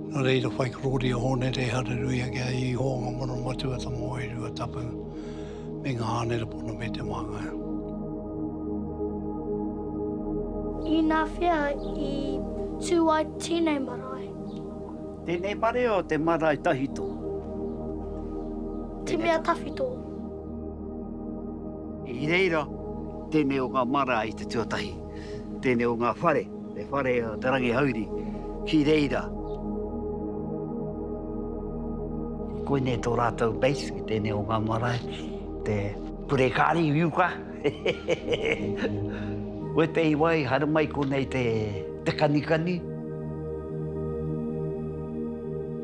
No reira whaikarori o hone re hareruia kia I honga mono matua Ngai-Tamawhariua tapu me ngā hanera pona me te māngai. I nā whea I tū ai tēnei marae. Tēnei marae o te marae tahito. Te mea tawhito. I reira, tēnei o ngā marae I te tuatahi. Tēnei o ngā whare, te whare o Te Rangihouhiri, ki reira. Koe ne tō rātou base, ki tēnei o ngā marae, te purekari uiuka. Oe te iwai, hara mai konei te kanikani.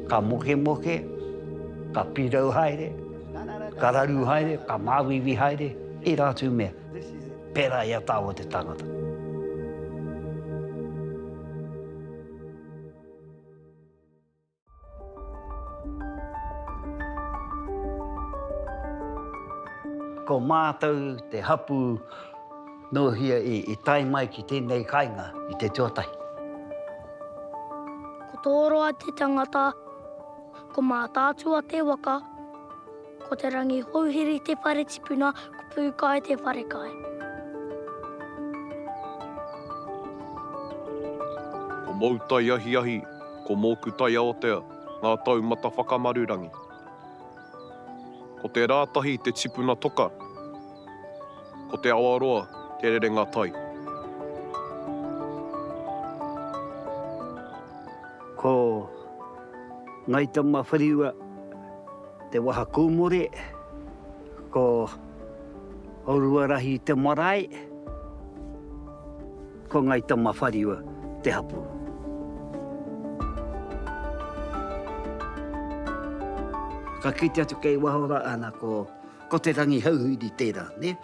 Ka moke moke, ka pirau haere, ka raru haere, ka māwiwi haere, I rātu mea. Pērā ia tāua te tangata. Ko mātou te hapu nohia I tai mai ki tēnei kāinga I te tuatahi. Ko tōroa te tangata, ko mā tātua te waka, ko te Rangihouhiri te whare tipuna, ko pūkai te whare kai. Ko moutai ahi ahi, ko mōku tai aotea, ngā taumata whakamarurangi. Ko te rātahi te tipuna toka, ko te awaroa te rerenga tai. Ko Ngai-Tamawhariua te waha kūmore, ko Oruarahi Marae, ko Ngai-Tamawhariua te hapu. Ka kite atu kei wahora ana ko te Rangihouhiri tērā, ne?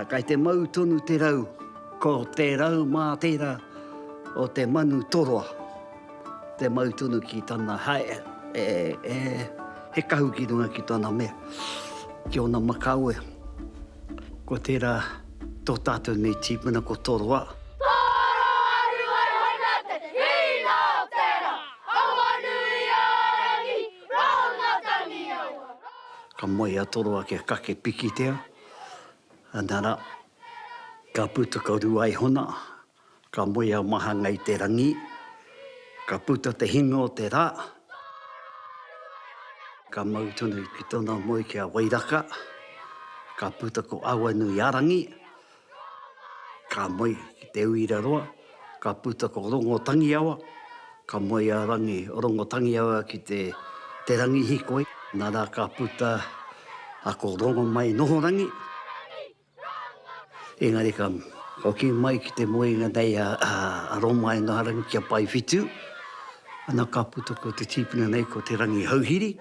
Kai te mau tonu te rau, ko te rau mā tērā o te manu toroa. Te mau tonu ki tana hae, he kahu ki runga ki tana mea. Ki ona makaue, ko tērā tō tātou nei tīpuna ko toroa. Ka moe a toroa ke kake piki tea. Anara, ka puta ka ruai hona. Ka moe a maha ngai te rangi. Ka puta te hinga o te rā. Ka mautunu ki tōna moe ki a wairaka. Ka puta ko awa nui arangi. Ka moe ki te uiraroa. Ka puta ko rongotangi awa. Ka moe a rangi o rongotangi awa ki te rangi hikoi. Nara ka puta a ko rongo mai noho rangi. Engari ka ki mai ki te moenga nei a romai no harangi kia pai whitu. Ana ka puta ko te tīpuna nei ko te Rangihouhiri.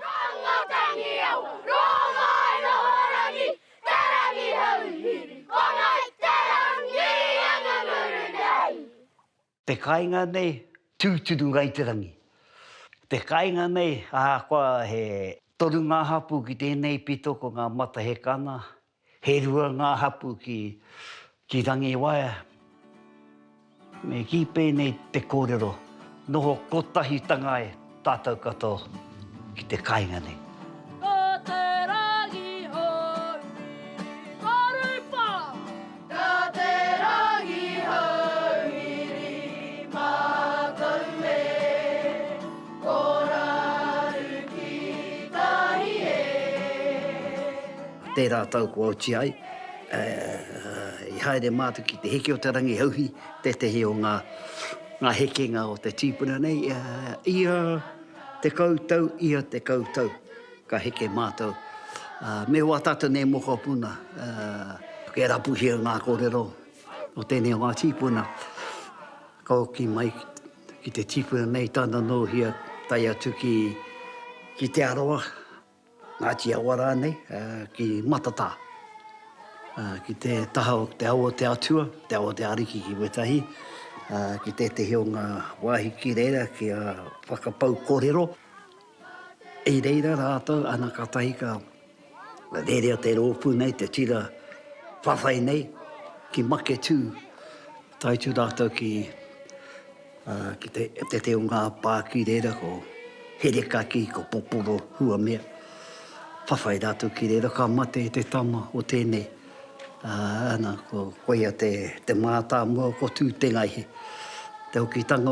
Te kāinga nei, tūturu ngai te rangi. Te kāinga nei, koa he toru ngā hapu ki tēnei pito ko ngā Matakana. He rua ngā hapu ki rangi waia. Me ki pēnei te kōrero. Noho kotahi tangai tātau katoa ki te kāinga nei. Tērā tau ko auti ai, I haere mātu ki te heke o Te Rangihouhiri, te heo ngā heke ngā o te tīpuna nei, ia te koutou, ka heke mātou. Me hoa tātou ne moko puna, ke rapuhia ngā kōrero o tēnei o ngā tīpuna. Ko ki mai ki te tīpuna nei, tāna nohia tai atu ki te aroa. Ngāti awara nei, ki Matatā. Ki te taha o te aua te atua, te aua te ariki ki wetahi. Ki te heo ngā wāhi ki reira, ki a whakapau kōrero. I reira rātou, ana ka tahi ka rerea te rōpu nei, te tira whawhai nei, ki make tū. Tai tū rātou ki Ki te o ngā pā ki reira ko here kaki ko poporo hua mea. Whawhai rātou ki reira ka mate te tama o tēnei. Ana ko koia te mātā mua ko tū te ngaihe. Te hokitanga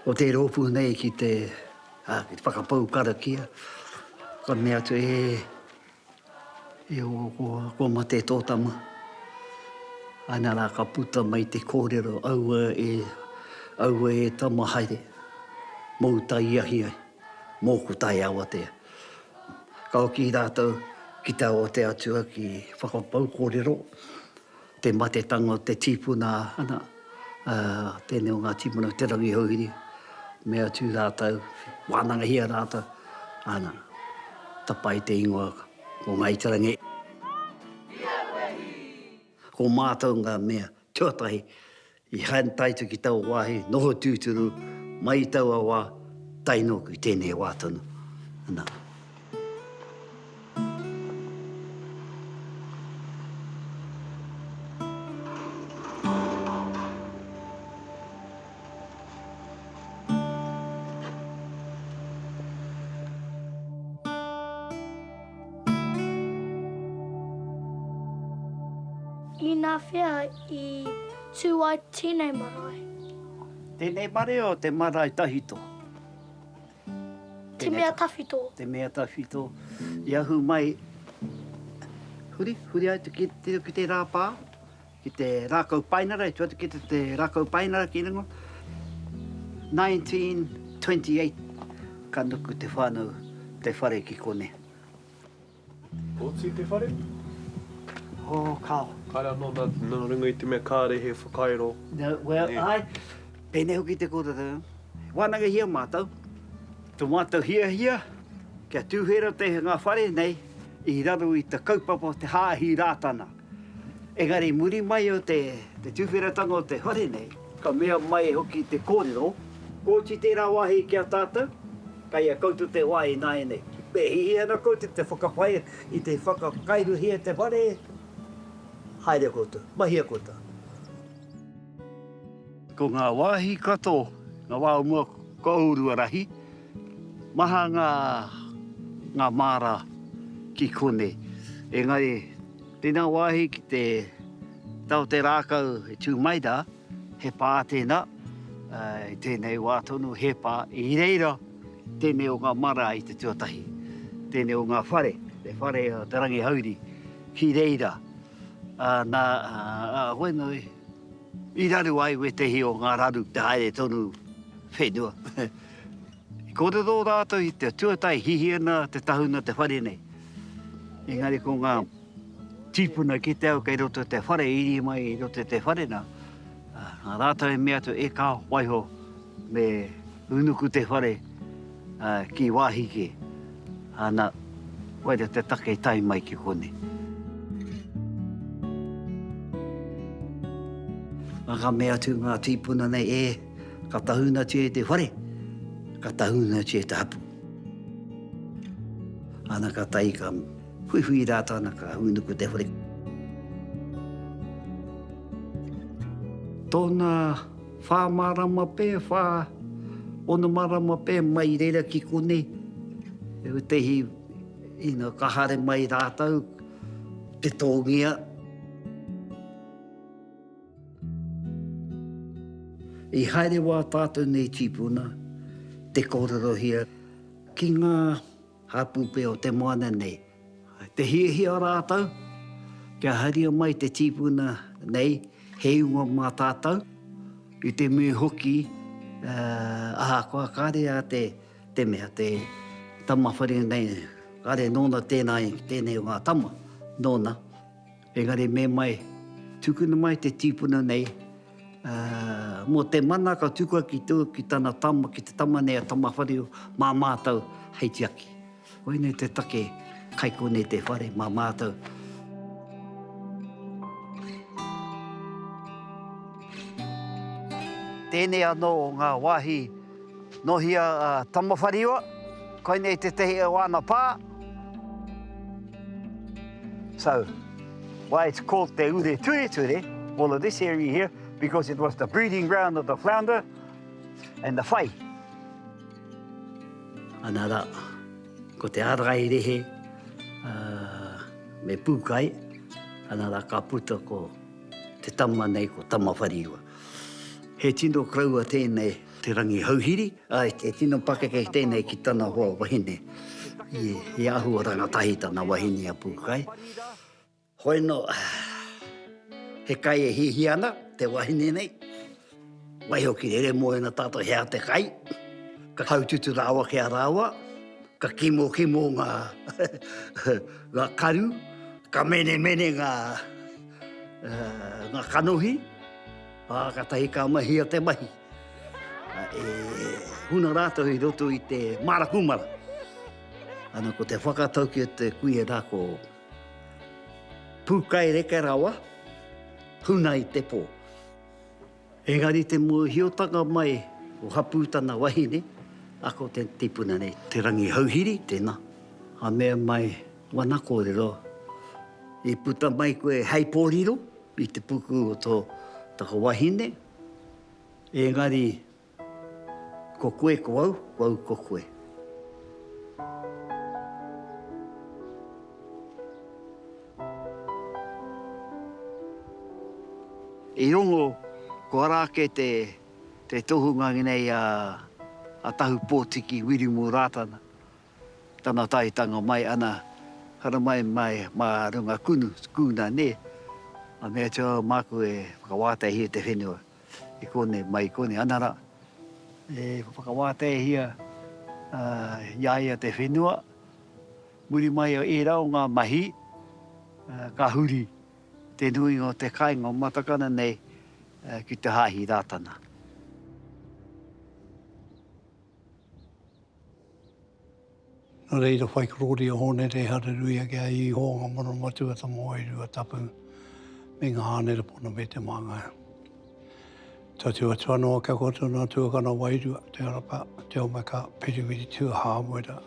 o te ropu nei ki te whakapau karakia. Ka mea tu ko mate tōtama. Ana rā ka puta mai te kōrero aua e tama haere. Moutai ahi ai. Mōku tai awatea. Ka oki rātou ki te awatea atua ki whakapau kōrero. Te matetanga o te tīpuna ana. Tēnei o ngā tīpuna Te Rangihouhiri. Mea tū rātou. Wānanga hia rātou. Ana. Tapai te ingoa ko Ngai-Tarangi. Ko mātou ngā mea tuatahi. I hain taitu ki tau wāhi. Noho tūturu. Mai tau a wā. Tainoku tēnei wātanu. Ana. I nā whea I tū ai tēnei marae. Tēnei marae o te marae tahito. Te mea tawhito. Te mea tawhito. I ahu mai. Huri ai ki te rāpā. Ki te rākau painara. I tuatu ki te rākau painara ki ringo. 1928. Ka nuku te whānau te whare ki kone. Kōtsi te whare? Kao. Kaira nō ringa I te mea kāre he whakaero. Ai, pēnei hoki te kōrero. Wānanga hia mātou. Tō mātou hia. Kia tūhera te ngā whare nei. I raru I te kaupapa te hāhi rātana. Engari muri mai o te tūwheratanga o te whare nei. Ka mea mai hoki te kōrero. Kōti tērā wāhi kia tātou. Ka ia koutu te wāhi nai nei. Pe hihi ana koutu te whakawhai I te whakakairu hia te whare. Haere koutou, mahia koutou. Ko ngā wāhi katoa, ngā wā mua ko Oruarahi, maha ngā māra ki kone. Engari, tēnā wāhi ki te tau te rākau e tūmaida, he pā tēnā, tēnei wātonu he pā I reira, tēnei o ngā mara I te tuatahi, tēnei o ngā whare, te whare o Te Rangihouhiri, ki reira. Whenui, I raru ai we te hi o ngā raru te haere tonu whenua. I kōrero rātou I te tuatai hihiana te tahuna te whare nei. Engari ko ngā tīpuna ki te au kei roto te whare, iri mai I roto te whare nā. Ngā rātou e mea tu e kao waiho me unuku te whare ki wāhike. Ana, waira te take tai mai ki kone. Ka mea tu ngā tīpuna nei ka tahuna tia te whare, ka tahuna tia te hapu. Ana ka tai ka hui rātana ka unuku te whare. Tōna whāmarama pē, onamarama pē mai reira ki kone. E tehi ka hare mai rātau, te tōngia. I haere wā tātou nei tīpuna, te kōrerohia, ki ngā hapu pe o te moana nei. Te hia rātou, kia haria mai te tīpuna nei, hei unga mā tātou, I te mui hoki, kua kāre a te mea, te tamawhari nei, kāre nōna tēnei o ngā tama, nōna. Engari me mai, tukuna mai te tīpuna nei, mo te mana ka tukua ki tāna tama, ki te tama nei a tamawhariu, mā mātou heiti aki. Hoi nei te take kaiko nei te whare, mā mātou. Tēnei anō o ngā wāhi nohia tamawhariua, koi nei te tehi o ana pā. So, why it's called te ure ture, well, this area here, because it was the breeding ground of the flounder and the whai. Anara, ko te ārai rehe, me pūkai, anara ka puta ko te tama nei ko Ngai-Tamawhariua. He tino kraua tēnei Te Rangihouhiri, he tino pakeke tēnei ki tana hoa wahine. I ahua rangatahi tana wahine a pūkai. Hoi no, he kai e hihi ana, te wahine nei. Waihoki ere moena tātou hea te kai. Ka haututu rāua ki a rāua. Ka kimo ngā karu. Ka mene ngā kanohi. Ka tahi ka mahi a te mahi. Huna rātou i roto i te marakumara. Ana ko te whakatauki te kuia rā ko pūkai reke rawa, huna i te pō. Engari te mua hōtaka mai o hapu tana wahine, ako te tipuna nei Te Rangihouhiri, tēnā. A mea mai wana kōrero. I puta mai koe hei pōriro, i te puku o tō taka wahine. Engari, ko koe ko au ko koe. I rongo, ko arake te tohunga nei a tahu pōtiki wirimu rātana. Tana taitanga mai ana, hara mai ma runga kuna ne. A mea tō māku e whakawātai hia te whenua. I kone mai kone anara. E whakawātai hia iaia te whenua. Muri mai o e rao ngā mahi, ka huri. Te nui o te kāinga o Matakana nei ki te hāhi rātana. Nō reira whaikarori o hōnere hararuia kia I hōnga mono matua Tamawhariua tapu me ngā hānera pona me te māngai. Tā tua tuanoa kia koto nā tuakana wairua, te arapa, te omaka, periwiri tua hāmoera.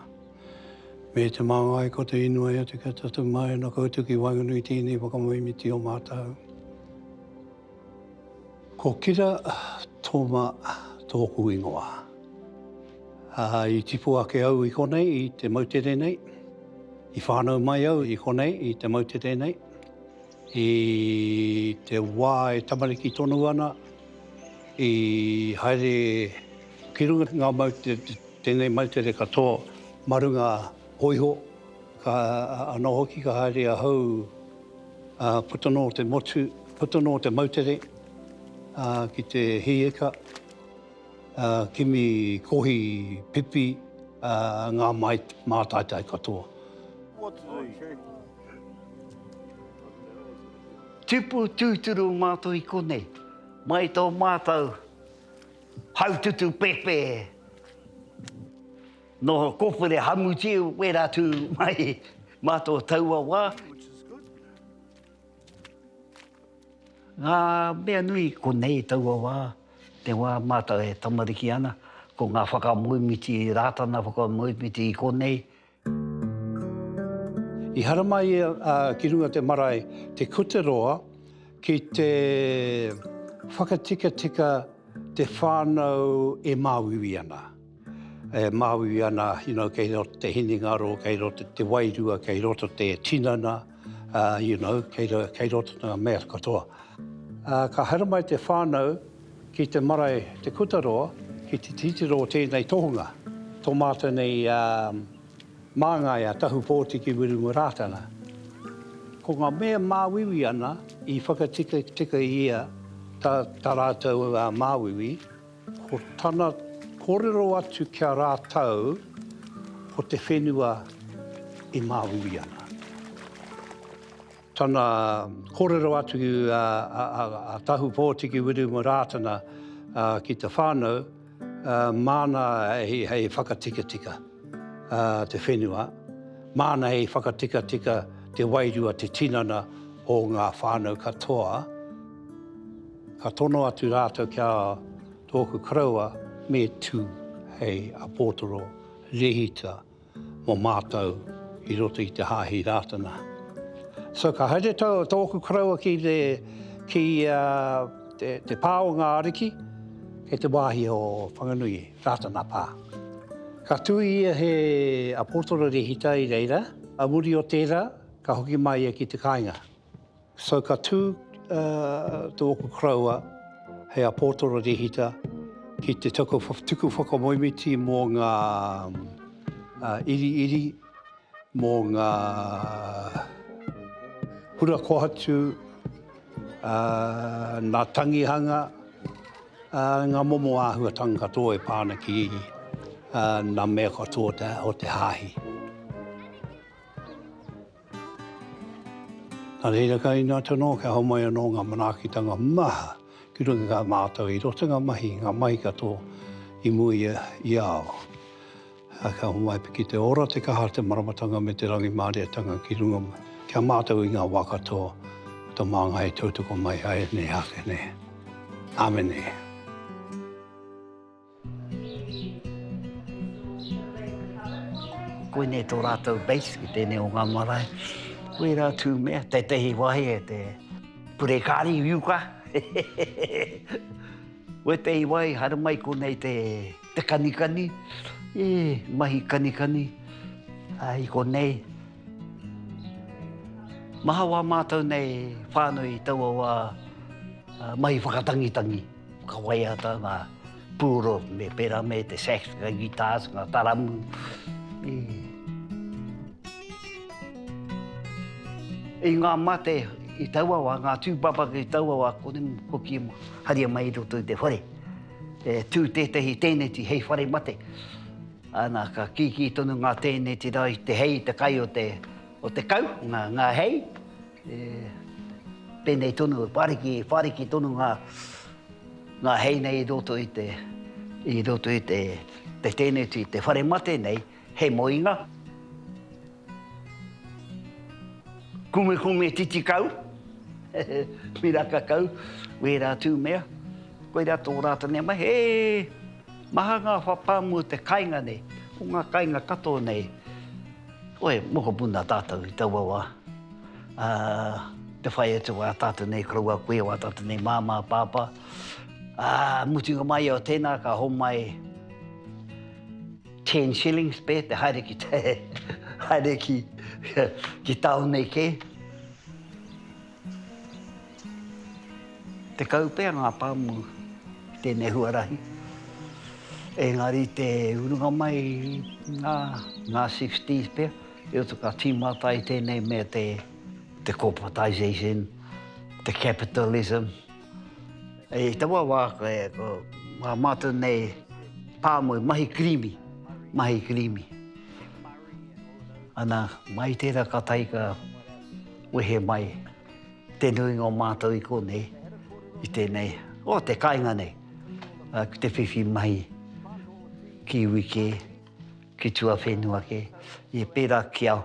Me te māngai ko te inua ea te katatu mai na koutu ki wanganui tēnei whakamoimiti o mātau. Ko kira tōma tōku ingoa. I tipu ake au I konei I te moutere nei. I whānau mai au I konei I te moutere nei. I te wā e tamariki tonu ana. I haere ki runga ngā moutere, tēnei moutere katoa marunga hoiho, ka anō hoki ka haere a hau putano te motu, putano te moutere, ki te hieka, kimi kohi pipi, ngā mātaitai katoa. Tupu tūturu mātou I konei, mai tō mātou, haututu pepe, no kōpere hamutiu wera tū mai mātou taua wā. Ngā mea nui konei taua wā, te wā mātou e tamariki ana, ko ngā whakamoimiti rātana, whakamoimiti I konei. I hara mai ki runga te marae, te kōrerohia, ki te whakatika te whānau e māwiwi ana. Māwiwi ana, kei roto te hiningaro, kei roto te wairua, kei roto te tinana, kei roto ngā mea katoa. Ka hara mai te whānau ki te marae, te kōrerohia, ki te titiro tēnei tohunga. Tō mātou nei māngai a tahu pōtiki wirumu rātana. Ko ngā mea māwiwi ana, I whakatika ia tā rātou māwiwi, ko tana kōrero atu kia rātau, ko te whenua I māwiwi ana. Tana kōrero atu a tahu pōtiki wirumu rātana ki te whānau, māna hei whakatika te whenua, māna hei whakatika te wairua, te tinana o ngā whānau katoa. Ka tono atu rātou kia tōku kraua me tū hei a pōtoro rehita mō mātou I roto I te hāhi rātana. So ka haere tōku kraua ki te pā o ngā ariki, kei te wāhi o whanganui, rātana pā. Ka tui ia he apōtoro rehita i reira, a muri o tērā, ka hoki mai ia ki te kāinga. So ka tū te oku kraua, he apōtoro rehita, ki te tuku whakamoimiti mō ngā iri, mō ngā hura kohatu, ngā tangihanga, ngā momo āhuatanga katoa e pāna ki ngā mea katoa o te hāhi. Nā reira kai nā tono, ka hau mai anō ngā manaakitanga maha, ki runga ngā mātou i roto ngā mahi katoa i mui i ao. Ka hau mai piki te ora te kaha te maramatanga me te rangi māreatanga ki runga kia mātou i ngā wakatoa, ta māngai tautoko mai hae ne hake ne. Āmene. Koe ne tō rātou base ki tēnei o ngā marae. Koe rā tū mea, te tehi wahi e te purekāri iuka. Koe tehi wahi, hara mai konei te kanikani. Mahi kanikani. I konei. Maha wā mātou nei whānui taua wā mahi whakatangitangi. Ka waiata ngā pūro me pera me te sax, ngā guitars, ngā taramu. I ngā mate i taua wā, ngā tūpapaka i taua wā, kone koki haria mai roto i te whare. Tū tētahi tēnei hei whare mate. Ana ka kiki tonu ngā tēnei te rai, te hei, te kai o te kau, ngā hei. Pēnei tonu, whariki tonu ngā hei nei i roto i te tēnei te whare mate nei, hei moinga. Kume titi kau, miraka kau, wera tū mea. Koe rā tō rāta nei mai, maha ngā whapāmu te kainga nei, o ngā kainga katoa nei. Koe, moko puna tātou i taua wā. Te whai atu wā tātou nei kraua koe, wā tātou nei māmā pāpā. Mutinga mai o tēnā ka ho mai 10 shillings pe, te haere ki tōneke. Te kau pēr ngā pāmu tēnei huarahi. Engari te urunga mai ngā 60s pēr. E otu ka tīmata i tēnei mea te corporatization, te capitalism. E taua wā ngā mātou nei pāmu mahi krimi. Ana mai tērā ka taika wehe mai te nui ngō mātou i konei, i tēnei, te kainga nei, ki te whiwhi mai, ki wike, ki tua whenua ke, i pērā ki au.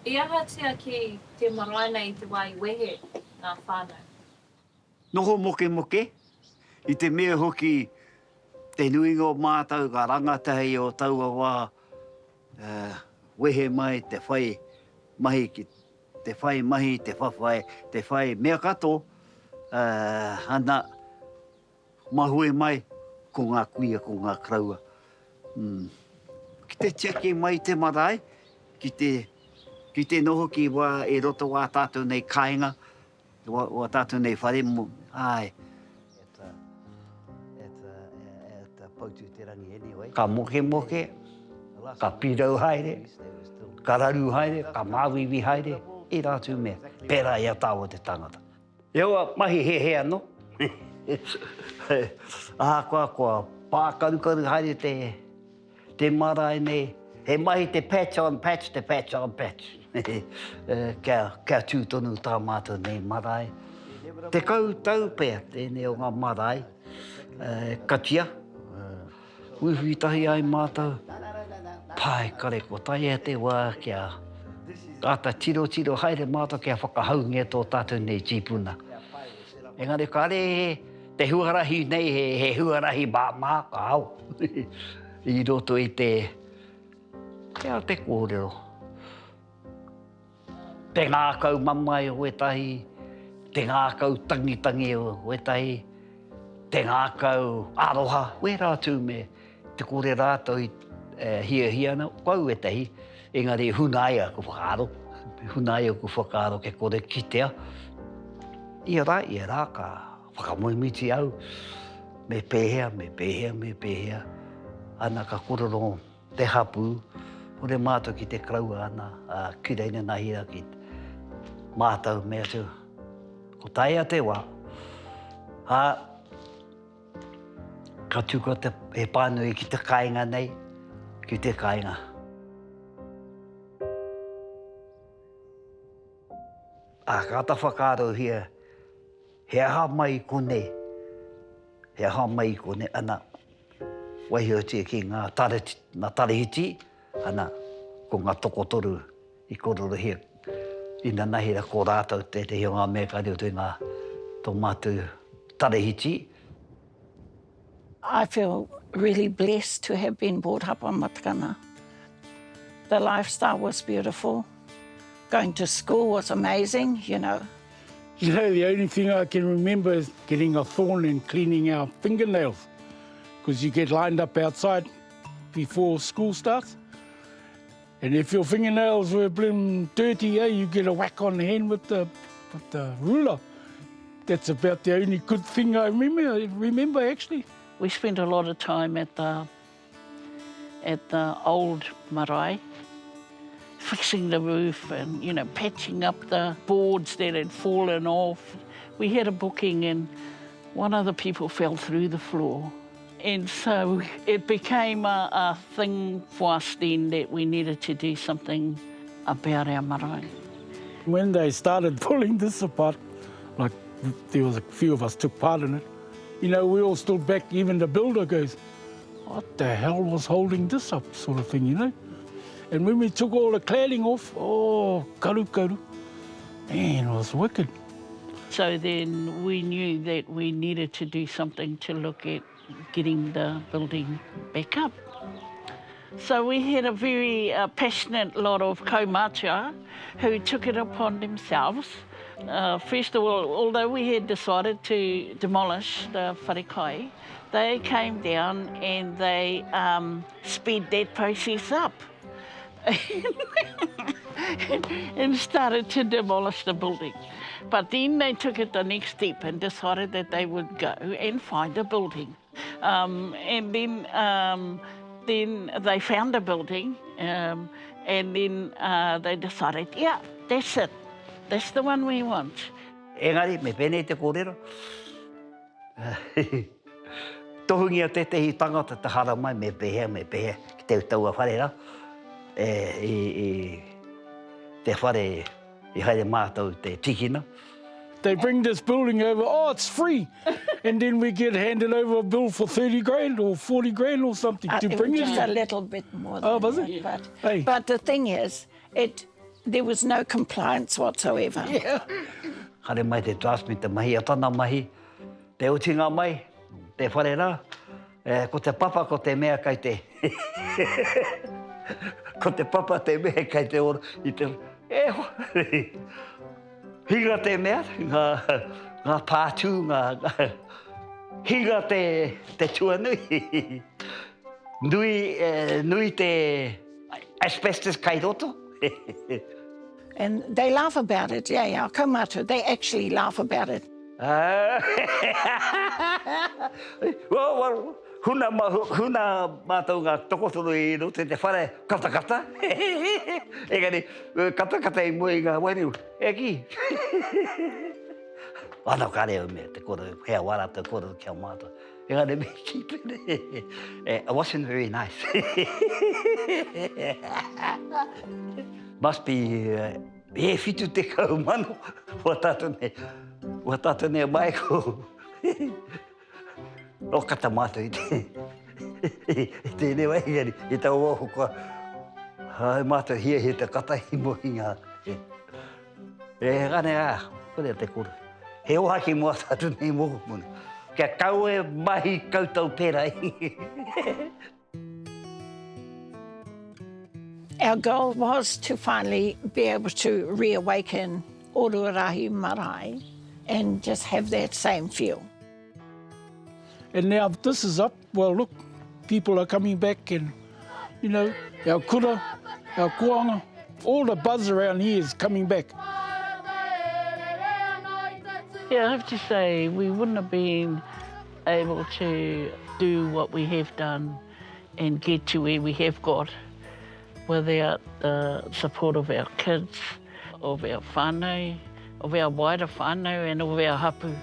I ahatia ki te maraina i te wai wehe ngā whānau? Noho moke, i te mea hoki te nui ngō mātou ka rangatahi o taua wā, wehe mai te whai mahi ki te whai mahi, te whawhai, te whai mea kato, ana mahue mai ko ngā kuia, ko ngā kraua. Ki te tiaki mai te marae, ki te noho ki wā e roto wā tātou nei kāinga, wā tātou nei whare mo, ai. Ka moke, ka pirau haere, ka raru haere, ka māwiwi haere, i rātu mea, pērā ia tāua te tangata. Ewa, mahi he anō. Kua pākarukaru haere te marae nei, he mahi te patch on patch. Kia tūtonu tā mātou nei marae. Te kautau pēr, tēnei o ngā marae, katia. Uihui tahi ai mātou, pai kare ko tai te wā kia kata tiro haere mātou kia whakahaungia tō tātou nei jipuna. Engari kare te huarahi nei, he huarahi mā ka au. I roto i te kōrero. Te ngākau mamai o tahi te ngākau tangitangi o wetahi, te ngākau aroha, we rātu me te kore rātou i hia na, kau wetahi, engari hunaia ku whakaaro, hunaia ku whakaaro ke kore kitea. Ia rā ka whakamoimiti au, me pēhea, ana ka kōrero te hapu, ore mātou ki te kraua ana, kireina nahira ki mātou mea tu. Ko taia te wā, ka tuka he pānui ki te kāinga nei, ki te kāinga. Ka ta whakaaro hia, he aha mai kone, ana, waihiotia ki ngā tarehiti, ana, ko ngā tokotoru i kōrerohia. Ina nahira ko rātou te hio ngā mea ka reo tui ngā tō mātou tarehiti. I feel really blessed to have been brought up on Matakana. The lifestyle was beautiful. Going to school was amazing, you know. You know, the only thing I can remember is getting a thorn and cleaning our fingernails, because you get lined up outside before school starts. And if your fingernails were dirty, you get a whack on the hand with the ruler. That's about the only good thing I remember actually. We spent a lot of time at the old marae, fixing the roof and, you know, patching up the boards that had fallen off. We had a booking and one of the people fell through the floor. And so it became a thing for us then that we needed to do something about our marae. When they started pulling this apart, like there was a few of us took part in it, you know, we all stood back, even the builder goes, what the hell was holding this up, sort of thing, you know? And when we took all the cladding off, karu, man, it was wicked. So then we knew that we needed to do something to look at getting the building back up. So we had a very passionate lot of kaumātua who took it upon themselves. First of all, although we had decided to demolish the wharekai, they came down and they sped that process up and started to demolish the building. But then they took it the next step and decided that they would go and find a building. And then they found a building, and then they decided, yeah, that's it. That's the one we want. Engari, me pēnei te kōrero. Tohungia tetehi tangata te hara mai, me pēhea, ki te utaua wharera. Te whare, I haere mātou te tikina. They bring this building over, it's free. And then we get handed over a bill for 30 grand or 40 grand or something to bring it. Just a little bit more than was that, it? But the thing is, there was no compliance whatsoever. Yeah. Hare mai te transmit, te mahi, atana mahi, te utinga mai, te whare rā. Ko te papa, ko te mea kai te... ko te papa, te mea kai te ora, I te... Hinga te mea, ngā pātū, hinga te tuanui. Nui te asbestos kai roto. And they laugh about it, yeah, kaumātua, they actually laugh about it. Well, huna mātou ngā tokotoru I roto te whare katakata. Engari, katakata I mua I ngā waireu. Ki. Ana ka reo me te kōrero, hea wara te kōrero kia mātou. Engari, me keep it. It wasn't very nice. Must be whitu te kaumano. Wa tātou ne mai ko. O kata mātou I tēnei wai ngari, I tau oho koa. Hai mātou hia he te kata I mohi ngā. Gane kore te kore. He ohaki mua tātou nei moho muna. Kia kaue mahi kautau pērai. Our goal was to finally be able to reawaken Oruarahi Marae and just have that same feel. And now this is up, well look, people are coming back and, you know, our kura, our kuanga, all the buzz around here is coming back. Yeah, I have to say we wouldn't have been able to do what we have done and get to where we have got without the support of our kids, of our whānau, of our wider whānau and of our hapu.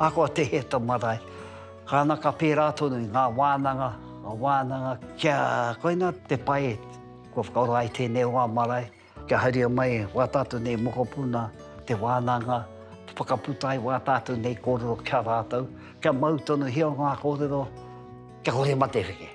Ako te heta marae. Kāna ka pērā tonu i ngā wānanga, kia koina te pai, ko whakaorai tēnei wā marae, kia haria mai wā tātou nei mokopuna, te wānanga, whakaputai wā tātou nei kōrero kia rātou, kia mau tonu heo ngā kōrero, kia kore mate heke.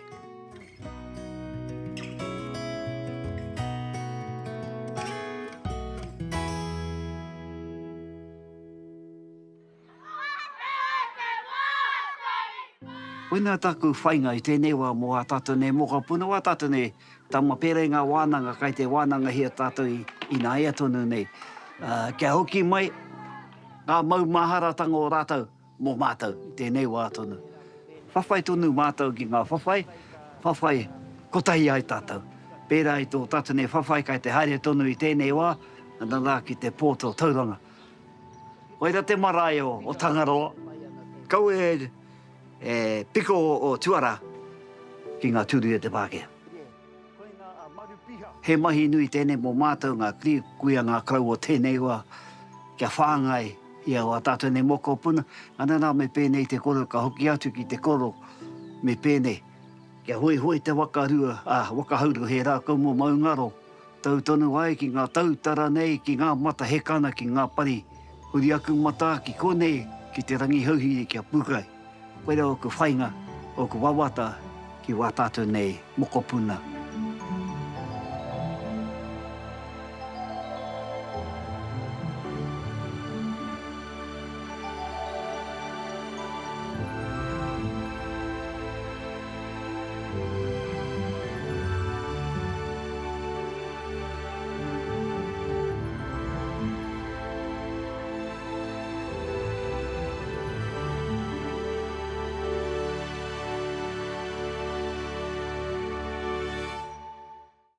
Koina tāku whainga i tēnei wā mō a tātou nei mokopuna, wā tātou nei tama pere ngā wānanga, kai te wānanga hea tātou i nā ea tonu nei. Kia hoki mai, ngā mau maharatanga o rātou mō mātou i tēnei wā tonu. Whawhai tonu mātou ki ngā whawhai kotai ai tātou. Pērā i tō tātou nei whawhai kai te haere tonu i tēnei wā, nā rā ki te pōto Tauranga. Koira te marae o Tangaroa, kau piko o tuara ki ngā turu e te Pākehā. He mahi nui tēnei mō mātou ngā kuia ngā krau o tēnei wā, kia whāngai ia o tātou nei mokopuna, ana nā me pēnei te koro, ka hoki atu ki te koro me pēnei. Kia hoi te Waka Huia he rā kau mō maungaro, tau tonu ai ki ngā tautara nei, ki ngā mata hekana, ki ngā pari, huri aku mata ki konei, ki te Rangihouhiri kia pukai. Koera o ku whainga, o ku wawata ki wā tātou nei mokopuna.